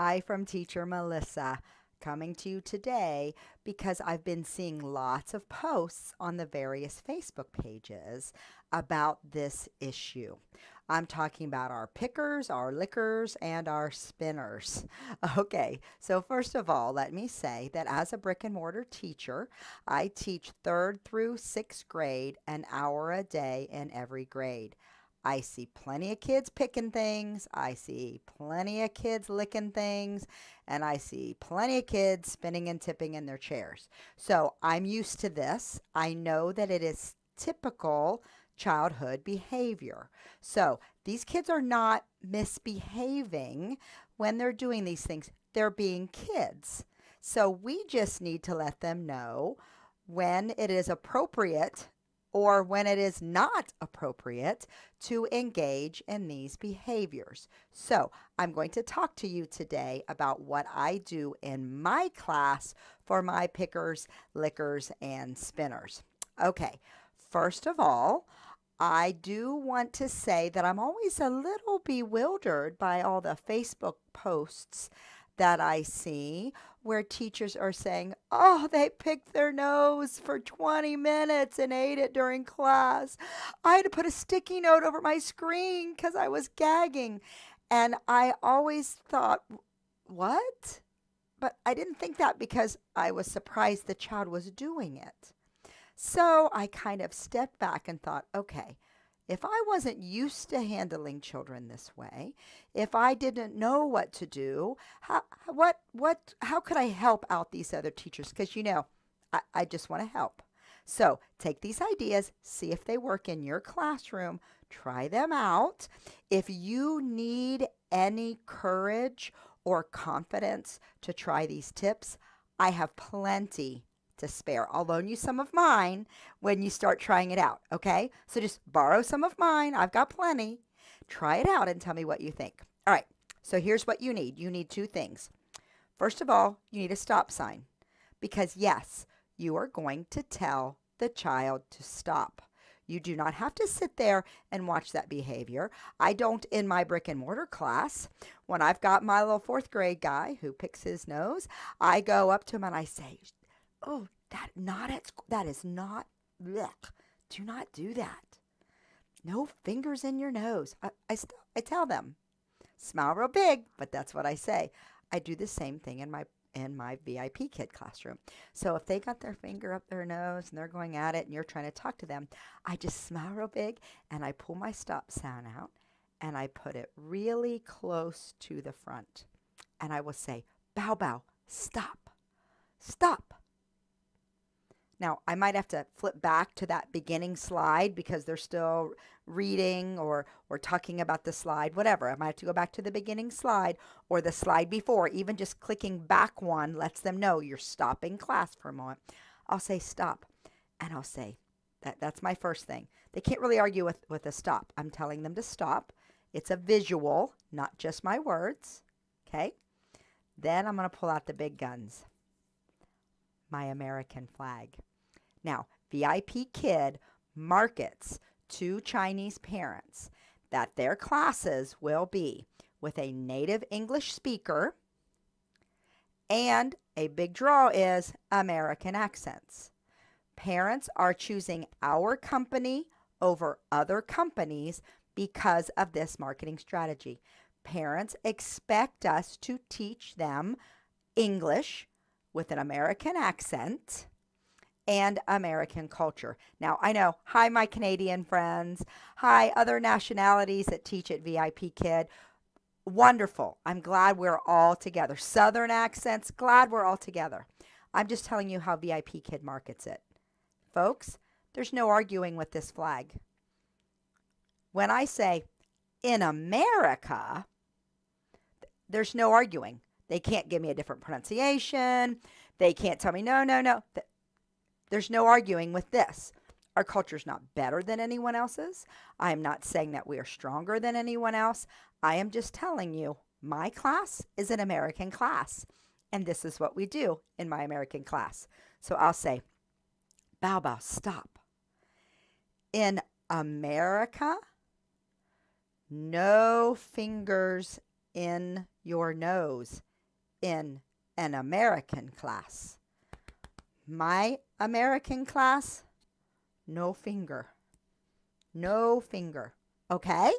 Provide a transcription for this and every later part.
Hi from Teacher Melissa, coming to you today because I've been seeing lots of posts on the various Facebook pages about this issue. I'm talking about our pickers, our lickers, and our spinners. Okay, so first of all, let me say that as a brick and mortar teacher, I teach 3rd through 6th grade an hour a day in every grade. I see plenty of kids picking things. I see plenty of kids licking things. And I see plenty of kids spinning and tipping in their chairs. So I'm used to this. I know that it is typical childhood behavior. So these kids are not misbehaving when they're doing these things. They're being kids. So we just need to let them know when it is appropriate or when it is not appropriate to engage in these behaviors. So I'm going to talk to you today about what I do in my class for my pickers, lickers, and spinners. Okay, first of all, I do want to say that I'm always a little bewildered by all the Facebook posts that I see where teachers are saying, oh, they picked their nose for 20 minutes and ate it during class. I had to put a sticky note over my screen because I was gagging. And I always thought, what? But I didn't think that because I was surprised the child was doing it. So I kind of stepped back and thought, okay, if I wasn't used to handling children this way, if I didn't know what to do, how could I help out these other teachers? Because, I just want to help. So take these ideas, see if they work in your classroom, try them out. If you need any courage or confidence to try these tips, I have plenty to spare. I'll loan you some of mine when you start trying it out, okay? So just borrow some of mine. I've got plenty. Try it out and tell me what you think. All right, so here's what you need. You need 2 things. First of all, you need a stop sign because, yes, you are going to tell the child to stop. You do not have to sit there and watch that behavior. I don't in my brick and mortar class. When I've got my little 4th grade guy who picks his nose, I go up to him and I say, oh, that is not, look, do not do that. No fingers in your nose. I tell them, smile real big, but that's what I say. I do the same thing in my VIPKid classroom. So if they got their finger up their nose and they're going at it and you're trying to talk to them, I just smile real big and I pull my stop sign out and I put it really close to the front. And I will say, bow, bow, stop, stop. Now, I might have to flip back to that beginning slide because they're still reading or talking about the slide, whatever. I might have to go back to the beginning slide or the slide before. Even just clicking back one lets them know you're stopping class for a moment. I'll say stop, and I'll say that's my first thing. They can't really argue with a stop. I'm telling them to stop. It's a visual, not just my words, okay? Then I'm going to pull out the big guns, my American flag. Now, VIPKid markets to Chinese parents that their classes will be with a native English speaker and a big draw is American accents. Parents are choosing our company over other companies because of this marketing strategy. Parents expect us to teach them English with an American accent and American culture. Now, I know, hi, my Canadian friends. Hi, other nationalities that teach at VIPKid. Wonderful. I'm glad we're all together. Southern accents, glad we're all together. I'm just telling you how VIPKid markets it. Folks, there's no arguing with this flag. When I say in America, there's no arguing. They can't give me a different pronunciation. They can't tell me, no, no, no. There's no arguing with this. Our culture is not better than anyone else's. I am not saying that we are stronger than anyone else. I am just telling you my class is an American class, and this is what we do in my American class. So I'll say, bow, bow, stop. In America, no fingers in your nose. in an American class. My American class, no finger. No finger. Okay?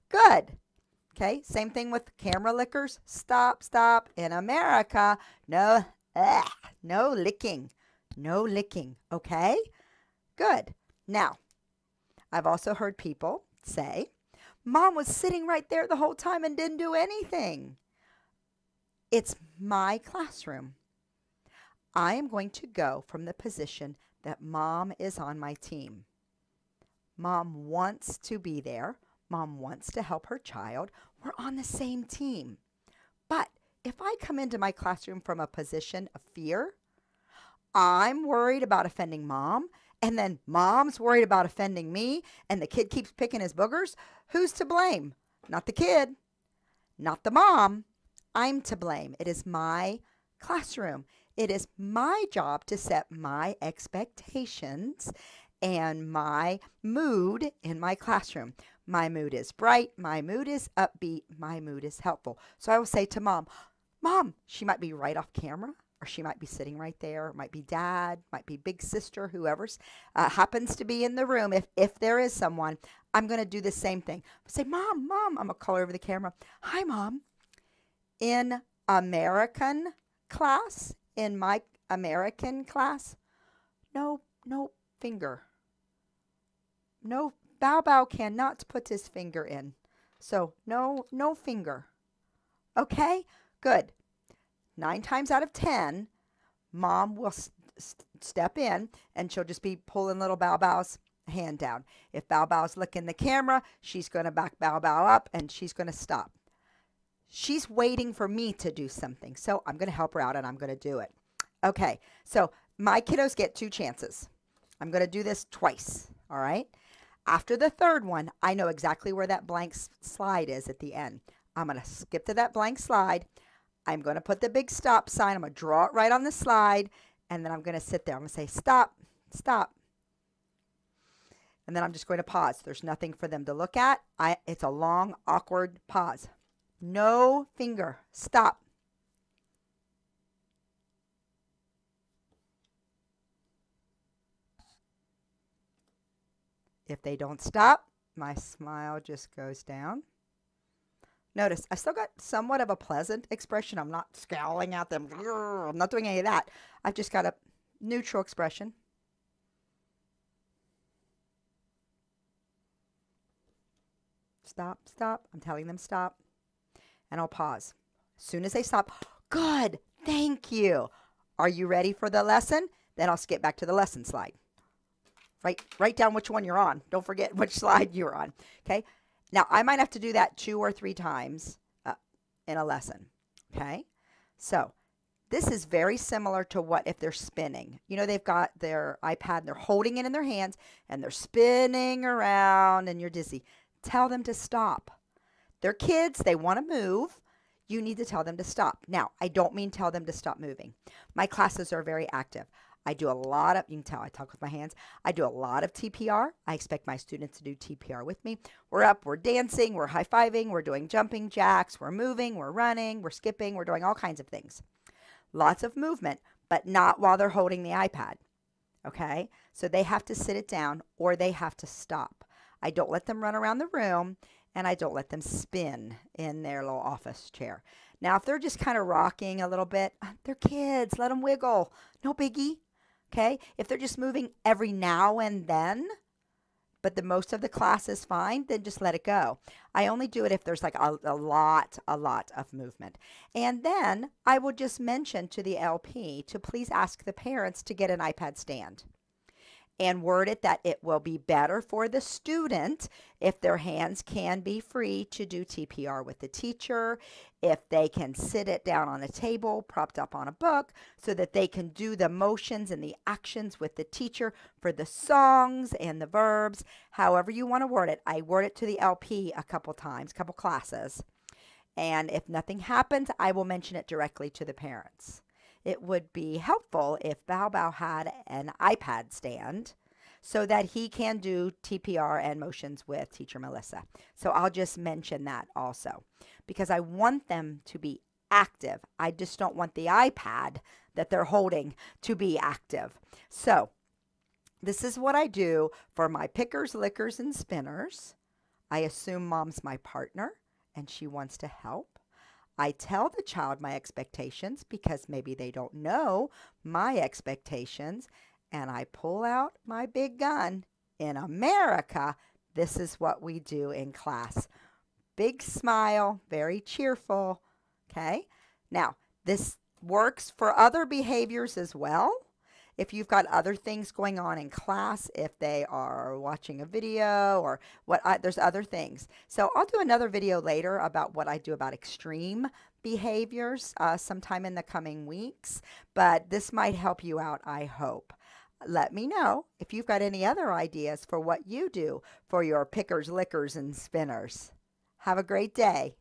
Good. Okay, same thing with camera lickers. Stop, stop. In America, no, no licking. No licking. Okay? Good. Now, I've also heard people say, Mom was sitting right there the whole time and didn't do anything. It's my classroom. I am going to go from the position that Mom is on my team. Mom wants to be there. Mom wants to help her child. We're on the same team. But if I come into my classroom from a position of fear, I'm worried about offending Mom, and then Mom's worried about offending me, and the kid keeps picking his boogers, who's to blame? Not the kid, not the mom. I'm to blame. It is my classroom. It is my job to set my expectations and my mood in my classroom. My mood is bright. My mood is upbeat. My mood is helpful. So I will say to Mom, Mom, she might be right off camera, or she might be sitting right there. It might be Dad, might be big sister, whoever's happens to be in the room. If there is someone, I'm going to do the same thing. I'll say, Mom, Mom, I'm going to call her over the camera. Hi, Mom. In American class, in my American class, no finger. No, Bao Bao cannot put his finger in. So no finger. Okay, good. 9 times out of 10, Mom will step in and she'll just be pulling little Bao Bao's hand down. If Bao Bao's licking the camera, she's going to back Bao Bao up and she's going to stop. She's waiting for me to do something. So I'm going to help her out and I'm going to do it. Okay, so my kiddos get 2 chances. I'm going to do this twice, all right? After the third one, I know exactly where that blank slide is at the end. I'm going to skip to that blank slide. I'm going to put the big stop sign. I'm going to draw it right on the slide, and then I'm going to sit there. I'm going to say, stop, stop. And then I'm just going to pause. There's nothing for them to look at. It's a long, awkward pause. No finger. Stop. If they don't stop, my smile just goes down. Notice, I still got somewhat of a pleasant expression. I'm not scowling at them. I'm not doing any of that. I've just got a neutral expression. Stop, stop. I'm telling them stop. And I'll pause. As soon as they stop, good, thank you. Are you ready for the lesson? Then I'll skip back to the lesson slide. Write down which one you're on. Don't forget which slide you're on. Okay. Now, I might have to do that 2 or 3 times in a lesson. Okay. So this is very similar to what if they're spinning. You know, they've got their iPad and they're holding it in their hands and they're spinning around and you're dizzy. Tell them to stop. They're kids. They want to move. You need to tell them to stop. Now, I don't mean tell them to stop moving. My classes are very active. I do a lot of, you can tell I talk with my hands. I do a lot of TPR. I expect my students to do TPR with me. We're up, we're dancing, we're high-fiving, we're doing jumping jacks, we're moving, we're running, we're skipping, we're doing all kinds of things. Lots of movement, but not while they're holding the iPad. Okay? So they have to sit it down or they have to stop. I don't let them run around the room and I don't let them spin in their little office chair. Now, if they're just kind of rocking a little bit, they're kids. Let them wiggle. No biggie. Okay, if they're just moving every now and then, but the most of the class is fine, then just let it go. I only do it if there's like a lot of movement. And then I will just mention to the LP to please ask the parents to get an iPad stand and word it that it will be better for the student if their hands can be free to do TPR with the teacher, if they can sit it down on a table propped up on a book so that they can do the motions and the actions with the teacher for the songs and the verbs, however you want to word it. I word it to the LP a couple times, couple classes. And if nothing happens, I will mention it directly to the parents. It would be helpful if Bao Bao had an iPad stand so that he can do TPR and motions with Teacher Melissa. So I'll just mention that also because I want them to be active. I just don't want the iPad that they're holding to be active. So this is what I do for my pickers, lickers, and spinners. I assume mom's my partner and she wants to help. I tell the child my expectations because maybe they don't know my expectations, and I pull out my big gun. In America, this is what we do in class. Big smile, very cheerful. Okay? Now, this works for other behaviors as well. If you've got other things going on in class, if they are watching a video or there's other things. So I'll do another video later about what I do about extreme behaviors sometime in the coming weeks. But this might help you out, I hope. Let me know if you've got any other ideas for what you do for your pickers, lickers, and spinners. Have a great day.